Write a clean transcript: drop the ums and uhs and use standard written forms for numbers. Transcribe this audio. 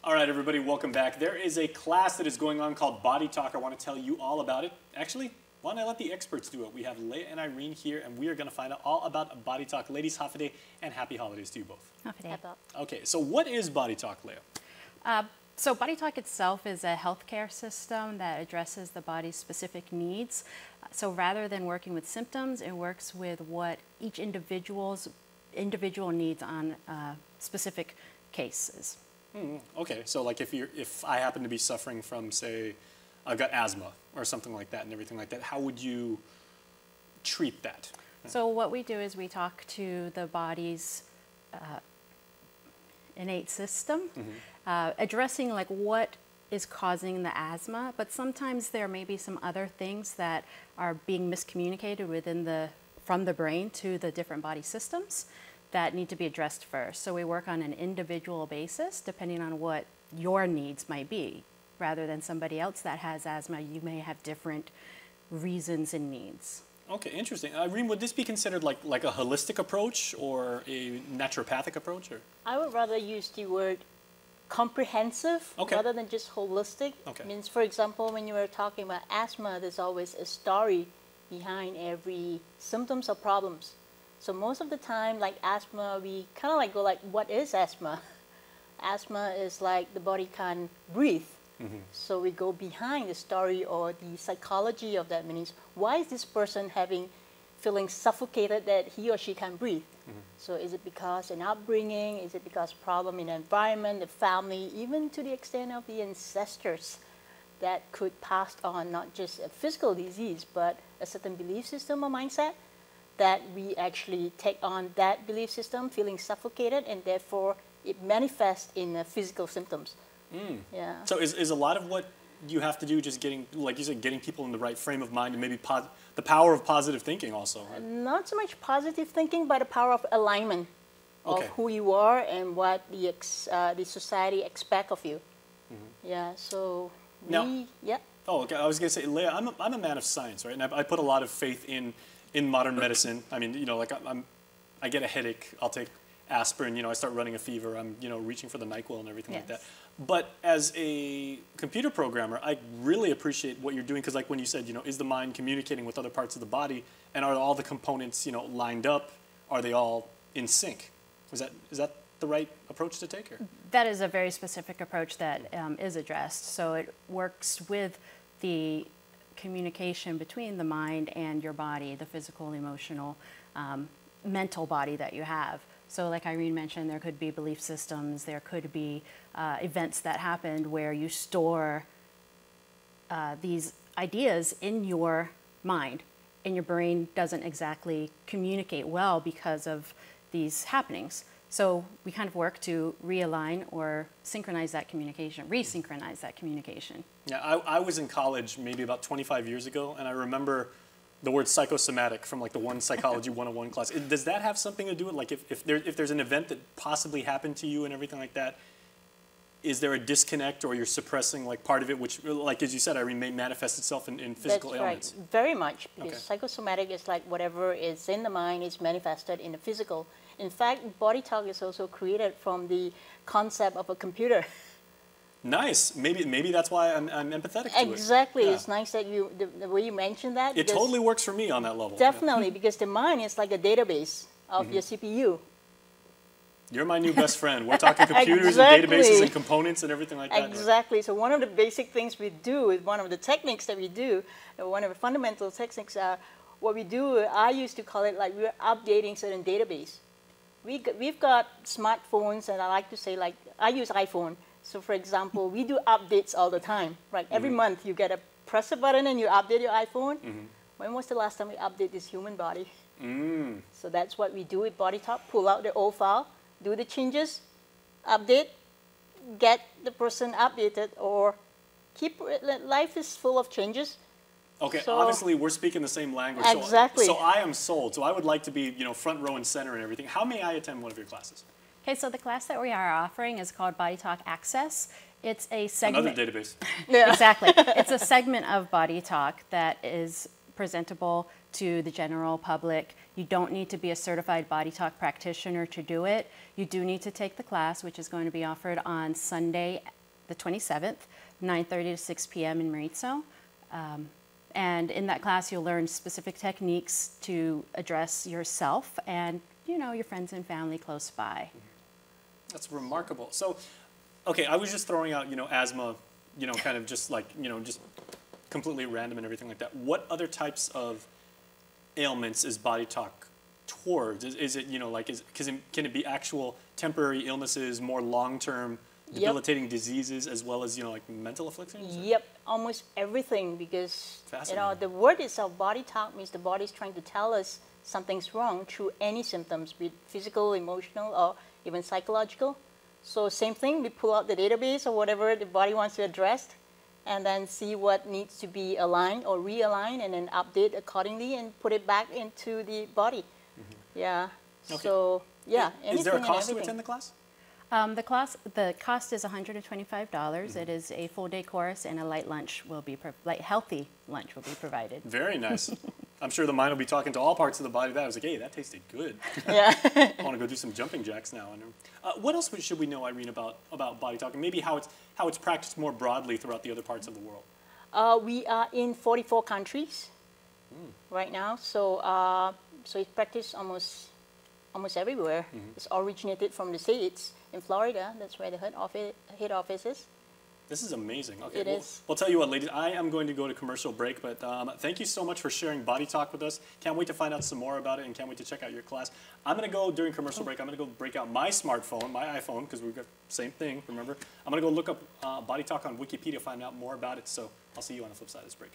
All right, everybody, welcome back. There is a class that is going on called BodyTalk. I want to tell you all about it. Actually, why don't I let the experts do it? We have Leah and Irene here, and we are going to find out all about BodyTalk. Ladies, Hafaday, and happy holidays to you both. Hafaday. Okay, so what is BodyTalk, Leah? So BodyTalk itself is a healthcare system that addresses the body's specific needs. So rather than working with symptoms, it works with what each individual needs on specific cases. Okay, so like if I happen to be suffering from, say, I've got asthma or something like that and everything like that, how would you treat that? So what we do is we talk to the body's innate system, addressing like what is causing the asthma, but sometimes there may be some other things that are being miscommunicated from the brain to the different body systems that need to be addressed first. So we work on an individual basis depending on what your needs might be. Rather than somebody else that has asthma, you may have different reasons and needs. Okay, interesting. Irene, would this be considered like a holistic approach or a naturopathic approach? Or? I would rather use the word comprehensive rather than just holistic. Okay. Means, for example, when you were talking about asthma, there's always a story behind every symptoms or problems. So most of the time, like asthma, we kind of like go like, what is asthma? Asthma is like the body can't breathe. So we go behind the story or the psychology of that, means why is this person feeling suffocated that he or she can't breathe? So is it because an upbringing? Is it because problem in the environment, the family, even to the extent of the ancestors that could pass on not just a physical disease, but a certain belief system or mindset that we actually take on that belief system, feeling suffocated, and therefore it manifests in physical symptoms. Yeah. So is a lot of what you have to do just getting, like you said, getting people in the right frame of mind and maybe the power of positive thinking also? Right? Not so much positive thinking, but the power of alignment of who you are and what the society expects of you. Yeah, so Oh, okay. I was going to say, Leah, I'm a man of science, right? And I put a lot of faith in modern medicine. I mean, you know, like I get a headache, I'll take aspirin, you know, I start running a fever, I'm, you know, reaching for the NyQuil and everything like that. But as a computer programmer, I really appreciate what you're doing because like when you said, you know, is the mind communicating with other parts of the body and are all the components, you know, lined up? Are they all in sync? Is that the right approach to take? Or? That is a very specific approach that is addressed. So it works with the communication between the mind and your body, the physical, emotional, mental body that you have. So like Irene mentioned, there could be belief systems, there could be events that happened where you store these ideas in your mind and your brain doesn't exactly communicate well because of these happenings. So we kind of work to realign or synchronize that communication, resynchronize that communication. Yeah, I was in college maybe about 25 years ago, and I remember the word psychosomatic from like the one psychology 101 class. Does that have something to do with like if there's an event that possibly happened to you and everything like that, is there a disconnect or you're suppressing like part of it, which like as you said, Irene, may manifest itself in physical ailments? That's right, very much, because psychosomatic is like whatever is in the mind is manifested in the physical. In fact, BodyTalk is also created from the concept of a computer. Nice. Maybe that's why I'm empathetic to it. Exactly. Yeah. It's nice that the way you mentioned that. It totally works for me on that level. Definitely, because the mind is like a database of your CPU. You're my new best friend. We're talking computers and databases and components and everything like that. Exactly. Right? So one of the basic things we do, is one of the techniques that we do, one of the fundamental techniques are, what we do, I used to call it like we're updating certain database. We've got smartphones, and I like to say like, I use iPhone. So for example, we do updates all the time, right? Every month you get press a button and you update your iPhone. When was the last time we updated this human body? So that's what we do with BodyTalk, pull out the old file, do the changes, update, get the person updated, or life is full of changes. Okay, so, obviously we're speaking the same language. Exactly. So I am sold. So I would like to be, you know, front row and center and everything. How may I attend one of your classes? Okay, so the class that we are offering is called BodyTalk Access. It's a segment. Another database. Exactly. It's a segment of BodyTalk that is presentable to the general public You don't need to be a certified BodyTalk practitioner to do it. You do need to take the class, which is going to be offered on Sunday, the 27th, 9:30 to 6 p.m. in Maritzo. And in that class, you'll learn specific techniques to address yourself and, you know, your friends and family close by. That's remarkable. So, okay, I was just throwing out, you know, asthma, you know, kind of just like, you know, just completely random and everything like that. What other types of ailments is BodyTalk towards? Is it, you know, like, can it be actual temporary illnesses, more long-term debilitating diseases, as well as, you know, like mental afflictions? Yep, almost everything, because, you know, the word itself, BodyTalk, means the body's trying to tell us something's wrong through any symptoms, be it physical, emotional, or even psychological. So same thing, we pull out the database or whatever the body wants to address, and then see what needs to be aligned or realigned, and then update accordingly and put it back into the body. Yeah. Okay. So yeah. Is there a cost to attend the class? The cost is $125. It is a full day course, and a light lunch will be, healthy lunch will be provided. Very nice. I'm sure the mind will be talking to all parts of the body. That I was like, hey, that tasted good. Yeah. I want to go do some jumping jacks now. What else should we know, Irene, about BodyTalk, and maybe how it's practiced more broadly throughout the other parts of the world? We are in 44 countries right now, so it's practiced almost everywhere. It's originated from the States in Florida. That's where the head office is. This is amazing. Okay, It is. Well, tell you what, ladies, I am going to go to commercial break, but thank you so much for sharing BodyTalk with us. Can't wait to find out some more about it, and can't wait to check out your class. I'm going to go during commercial break. I'm going to go break out my smartphone, my iPhone, because we've got the same thing, remember? I'm going to go look up BodyTalk on Wikipedia, find out more about it, so I'll see you on the flip side of this break.